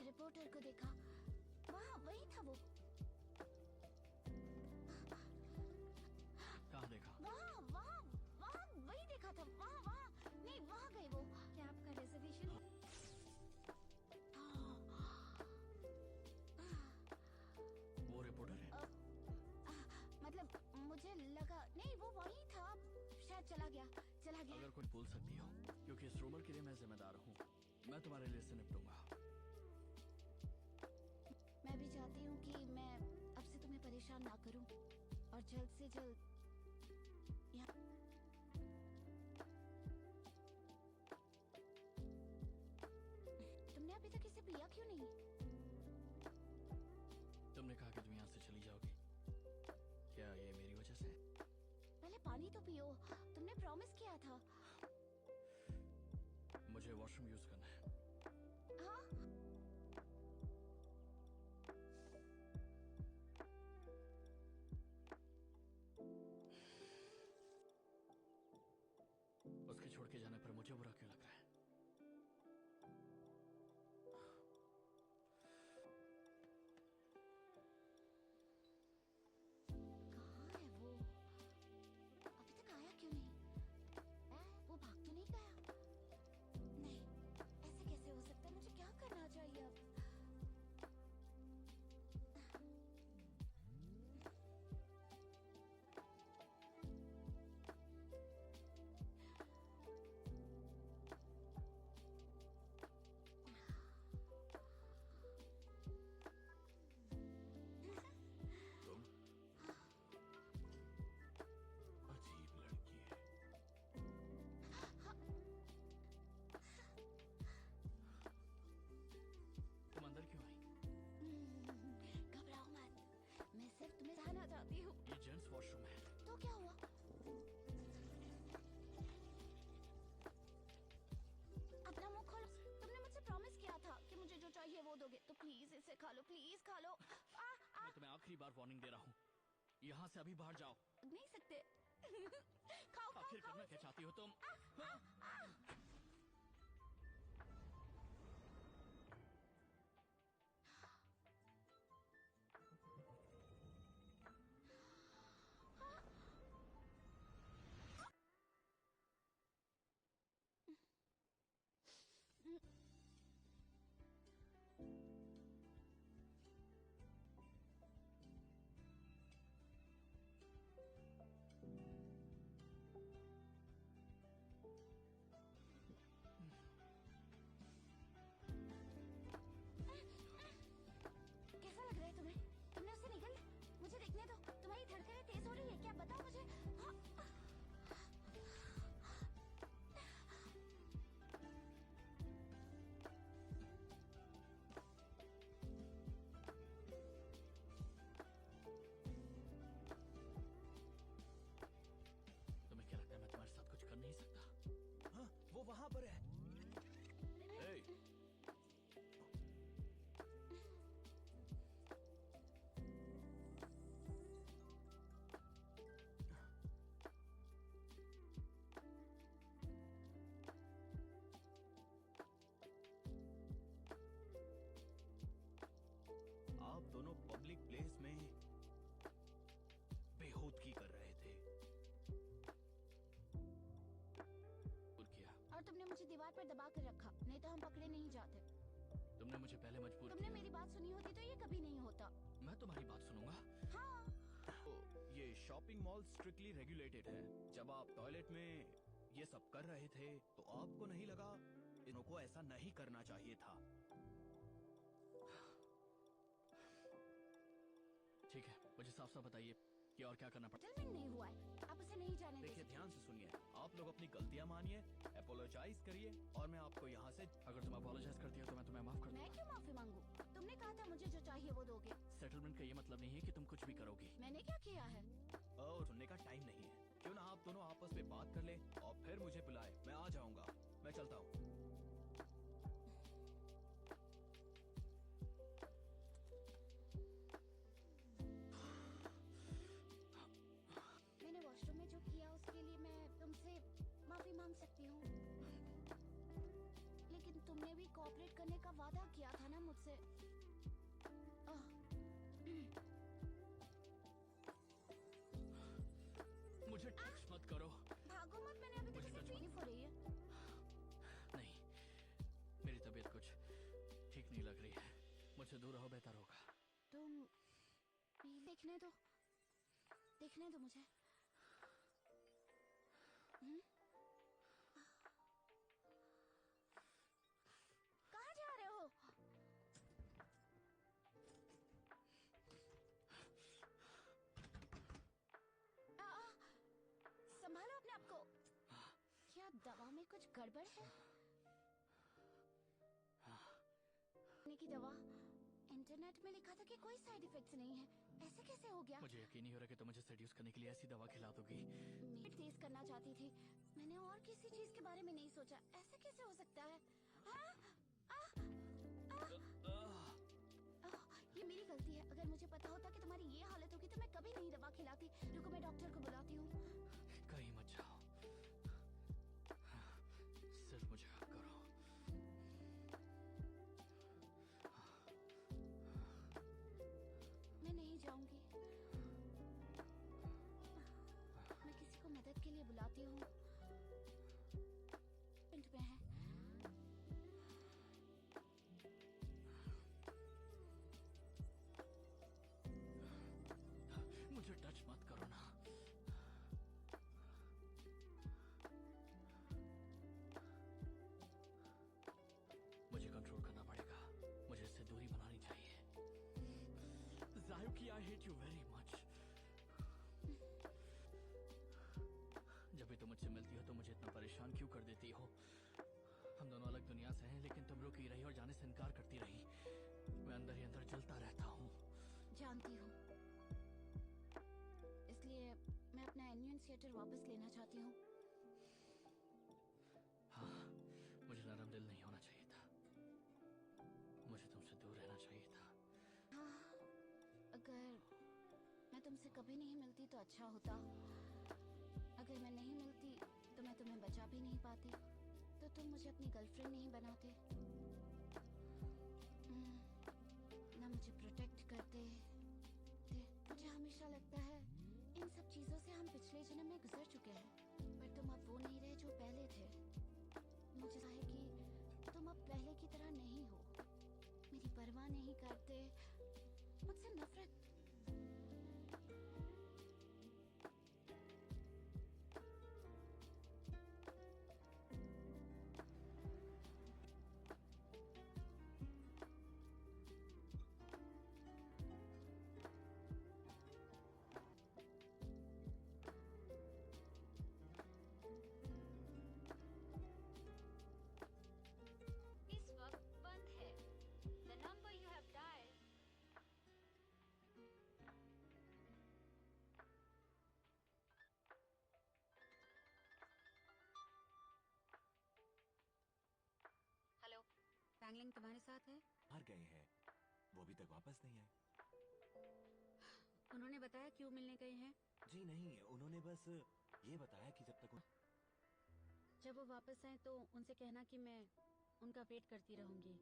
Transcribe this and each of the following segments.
Reporter को देखा, वहाँ वही था वो। कहाँ देखा? वहाँ वहाँ वहाँ वही देखा था। वहाँ वहाँ नहीं, वहाँ गए वो। क्या आपका रिजर्वेशन? वो रिपोर्टर है? मतलब मुझे लगा नहीं, वो वही था, शायद चला गया। अगर कोई बोल सकती हो, क्योंकि इस रूमर के लिए मैं जिम्मेदार हूँ, मैं तुम्हारे लिए इससे निपटूंगा। मैं भी चाहती हूँ कि मैं अब से तुम्हें परेशान ना करूँ और जल्द से जल्द तुमने अभी तक इसे पिया क्यों नहीं? तुमने कहा कि तुम यहाँ से चली जाओगी, क्या ये मेरी वजह से? पहले पानी तो पियो, तुमने प्रॉमिस किया था। मुझे वॉशरूम यूज करना है। हाँ? उसके छोड़ के जाने पर मुझे बुरा क्यों लग रहा है? कहाँ है वो? अभी तक आया क्यों नहीं? वो भाग तो नहीं गया? नहीं, ऐसे कैसे हो सकता है? मुझे क्या करना चाहिए अब? तुम अजीब लड़की है। तुम अंदर क्यों आई? घबराओ मत, मैं सिर्फ तुम्हें सहना चाहती हूँ। ये जेंट्स वॉशरूम है। तो क्या हुआ? अपना मुंह खोलो। तुमने मुझसे प्रॉमिस किया था कि मुझे जो चाहिए वो दोगे, तो प्लीज इसे खा लो, प्लीज खा लो। मैं तुम्हें आखिरी बार वार्निंग दे रहा हूँ, यहाँ से अभी बाहर जाओ। नहीं सकते। खाओ खाओ आखिर खाओ करना इसे। क्या चाहती हो तुम? कैसा लग रहा है तुम्हें? तुमने उससे निकल, मुझे देखने दो। तुम्हारी धड़कनें तेज हो रही है क्या? बताओ मुझे। हाँ। तुम्हें क्या लगता है मैं तुम्हारे साथ कुछ कर नहीं सकता? हाँ, वो वहाँ पर है। Hey! आप दोनों पब्लिक प्लेस में बेहूदगी कर रहे थे। किया। और तुमने मुझे दीवार पर दबा कर रखा, नहीं तो हम पकड़े नहीं जाते। तुमने मुझे पहले मजबूर तुमने किया। मेरी बात सुनी होती तो ये कभी नहीं होता। मैं तुम्हारी बात सुनूंगा। हाँ। तो ये शॉपिंग मॉल स्ट्रिक्टली रेगुलेटेड है। जब आप टॉयलेट में ये सब कर रहे थे तो आपको नहीं लगा इनको ऐसा नहीं करना चाहिए था? ठीक है, मुझे साफ साफ बताइए कि और क्या करना पड़ता सेटलमेंट नहीं हुआ है, आप उसे नहीं जाने दे देखिए, सकते। ध्यान से सुनिए। आप लोग अपनी गलतियां मानिए, अपोलोजाइज करिए और मैं आपको यहाँ से है। अगर तुम अपोलोजाइज करती हो तो मैं तुम्हें माफ कर मैं क्यों माफी मांगू? तुमने कहा था मुझे जो चाहिए वो दोगे। सेटलमेंट का ये मतलब नहीं है कि तुम कुछ भी करोगी। मैंने क्या किया है? और सुनने का टाइम नहीं है। क्यों ना आप दोनों आपस में बात कर ले और फिर मुझे बुलाए, मैं आ जाऊंगा। मैं चलता हूँ। मैंने वॉशरूम में जो किया उसके लिए मैं तुमसे माफी मांग सकती हूँ, लेकिन तुमने भी कोऑपरेट करने का वादा किया था ना मुझसे। आह, मुझे टच मत करो। भागो मत, मैंने अभी तक मुझे इसे टच तकलीफ हो रही है। नहीं, मेरी तबीयत कुछ ठीक नहीं लग रही है। मुझसे दूर रहो, बेहतर होगा। तुम देखने दो मुझे। कहाँ जा रहे हो? संभालो अपने आप को। क्या दवा में कुछ गड़बड़ है? की दवा इंटरनेट में लिखा था कि कोई साइड इफेक्ट्स नहीं है, ऐसे कैसे हो गया? मुझे यकीन नहीं हो रहा कि तुम मुझे सेड्यूस करने के लिए ऐसी दवा खिला दोगी। मैं तेज करना चाहती थी, मैंने और किसी चीज के बारे में नहीं सोचा। ऐसे कैसे हो सकता है? ये मेरी गलती है। अगर मुझे पता होता कि तुम्हारी ये हालत होगी तो मैं कभी नहीं दवा खिलाती। रुको, मैं डॉक्टर को बुलाती हूँ। कहीं मत जाओ, सिर्फ मुझे हक करो। मैं नहीं जाऊंगी। मैं किसी को मदद के लिए बुलाती हूँ। मिनट में है। मुझे टच मत करो ना। मुझे कंट्रोल करना पड़ेगा। मुझे इससे दूरी बनानी चाहिए। ज़ायुकी, I hate you very much। जब भी तुम मुझसे मिलती हो तो मुझे इतना परेशान क्यों कर देती हो? हम दोनों अलग दुनिया से हैं, लेकिन तुम रुकी रही और जाने से इनकार करती रही। मैं अंदर ही अंदर जलता रहता हूँ। जानती हूँ, इसलिए मैं अपना एन्यूंसिएटर वापस लेना चाहती हूँ। हाँ, मुझे नरम दिल नहीं होना चाहिए था। मुझे तुमसे दूर रहना चाहिए था। हाँ, अगर मैं तुमसे कभी नहीं मिलती तो अच्छा होता। अगर मैं नहीं मिलती तो मैं तुम्हें बचा भी नहीं पाती, तो तुम मुझे अपनी गर्लफ्रेंड नहीं बनाते, ना मुझे प्रोटेक्ट करते थे। मुझे हमेशा लगता है इन सब चीजों से हम पिछले जन्म में गुजर चुके हैं, पर तुम अब वो नहीं रहे जो पहले थे। मुझे है कि तुम अब पहले की तरह नहीं हो, मेरी परवाह नहीं करते, मुझसे नफरत। इस वक्त बंद है। The number you have dialed। Hello, फैंगलिंग तुम्हारे साथ है? बाहर गए हैं, वो अभी तक वापस नहीं आए। उन्होंने बताया क्यों मिलने गए हैं? जी नहीं, उन्होंने बस ये बताया कि जब तक जब वो वापस आए तो उनसे कहना कि मैं उनका वेट करती रहूंगी।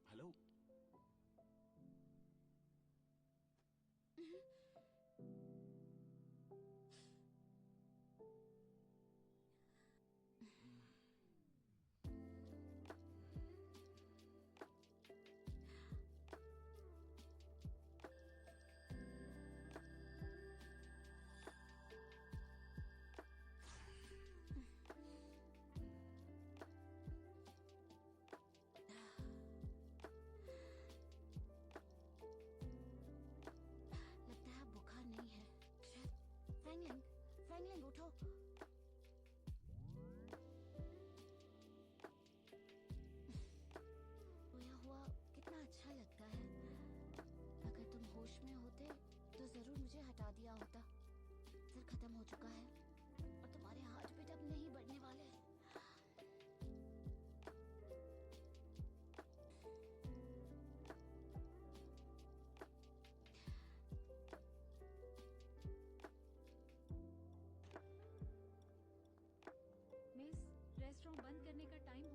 हेलो, लगता है बुखार नहीं है, शायद फैंगलिंग उठो। रोया हुआ कितना अच्छा लगता है। अगर तुम होश में होते तो जरूर मुझे हटा दिया होता। सर खत्म हो चुका है और तुम्हारे हाथ भी अब नहीं बढ़ने वाले। मिस, रेस्टोरेंट बंद करने का टाइम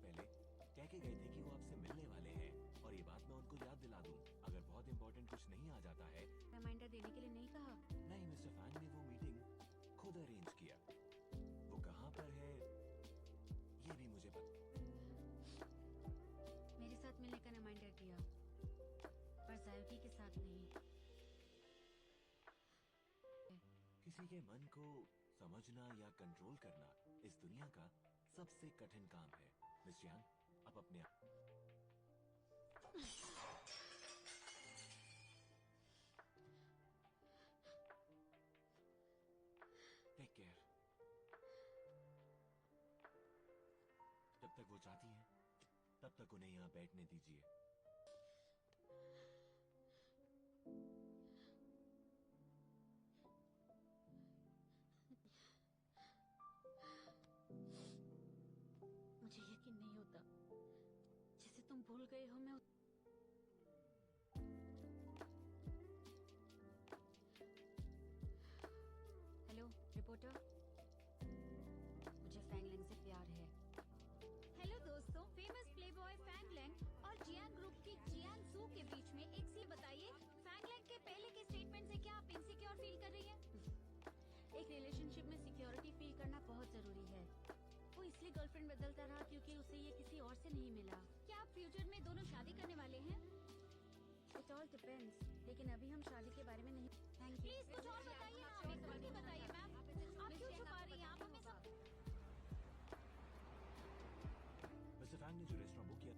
पहले कह के गए थे कि वो आपसे मिलने वाले हैं, और ये बात मैं उनको याद दिला दूं अगर बहुत इंपॉर्टेंट कुछ नहीं आ जाता है। रिमाइंडर देने के लिए नहीं कहा? नहीं, मिस्टर फैंग ने वो मीटिंग खुद अरेंज किया। वो कहाँ पर है ये भी मुझे पता। मेरे साथ मिलने का रिमाइंडर दिया, पर जायोगी के साथ नहीं। किसी के मन को समझना या कंट्रोल करना इस दुनिया का सबसे कठिन काम है। मिस यांग, आप अपने टेक केयर। जब तक वो चाहती हैं तब तक उन्हें यहाँ बैठने दीजिए। मुझे यकीन नहीं होता, जैसे तुम भूल गए हो मैं हेलो रिपोर्टर, मुझे फैंग लैंग से प्यार है। हेलो दोस्तों, फेमस प्लेबॉय फैंग लैंग और जियांग ग्रुप की जियांग सू के बीच में एक सी बताइए, फैंग लैंग के पहले के स्टेटमेंट से क्या आप इनसिक्योर फील कर रही हैं? एक रिलेशनशिप में सिक्योरिटी फील करना बहुत जरूरी है। वो इसलिए गर्लफ्रेंड बदलता रहा क्योंकि उसे ये किसी और से नहीं मिला। क्या आप फ्यूचर में दोनों शादी करने वाले हैं? इट ऑल डिपेंड्स, लेकिन अभी हम शादी के बारे में नहीं। Thank you. प्लीज कुछ और बताइए ना, आप एक बार भी बताइए मैम। आप क्यों छुपा रही हैं? आप हमें सब मिस्टर फैंग ने जो रेस्टोरेंट बुक किया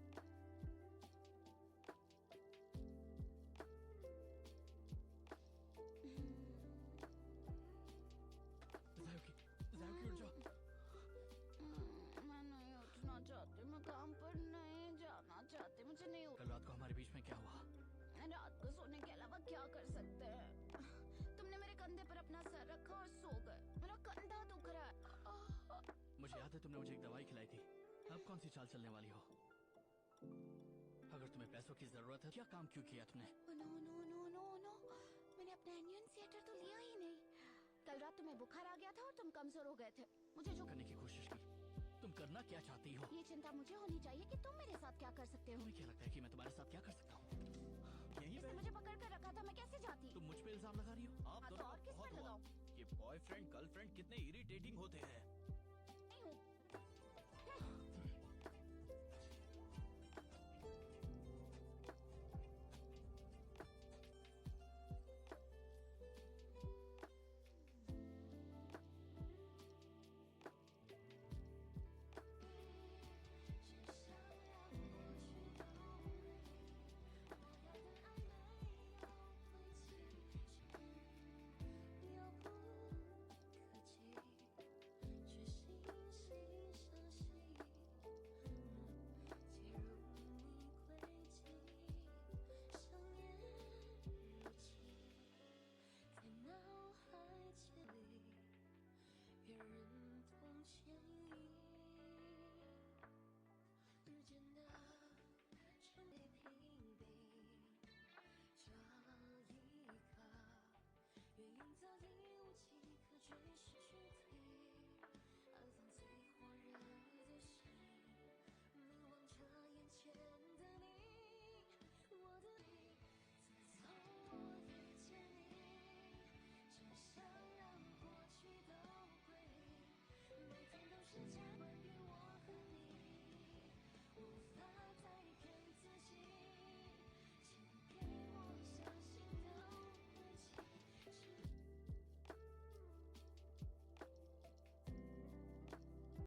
जायोगी, जायोगी उठ जाओ। मैं नहीं उठना चाहती, मैं काम पर नहीं जाना चाहती, मुझे नहीं कल रात को हमारे बीच में क्या हुआ? रात को सोने के अलावा क्या कर सकते हैं? तुमने मेरे कंधे पर अपना सर रखा और सो गए। मेरा कंधा दुख रहा है। मुझे याद है तुमने मुझे एक दवाई खिलाई थी। अब कौन सी चाल चलने वाली हो? अगर तुम्हें पैसों की जरूरत है, क्या काम क्यों किया तुमने? No no no no no, मैंने अपना एन्यूंसिएटर तो लिया ही नहीं। कल रात तुम्हें बुखार आ गया था और तुम कमजोर हो गए थे। मुझे जो करने की कोशिश की। तुम करना क्या चाहती हो? ये चिंता मुझे होनी चाहिए कि तुम मेरे साथ क्या कर सकते हो। तुम्हें क्या लगता है कि मैं तुम्हारे साथ क्या कर सकता हूँ? यहीं इसने पे मुझे पकड़ कर रखा था, मैं कैसे जाती? तुम मुझ पे इल्जाम लगा रही हो? आप हाँ, तो दोनों और किस बहुत पर हुआ। लगाऊं? ये बॉयफ्रेंड गर्लफ्रेंड कितने इरिटेटिंग होते हैं।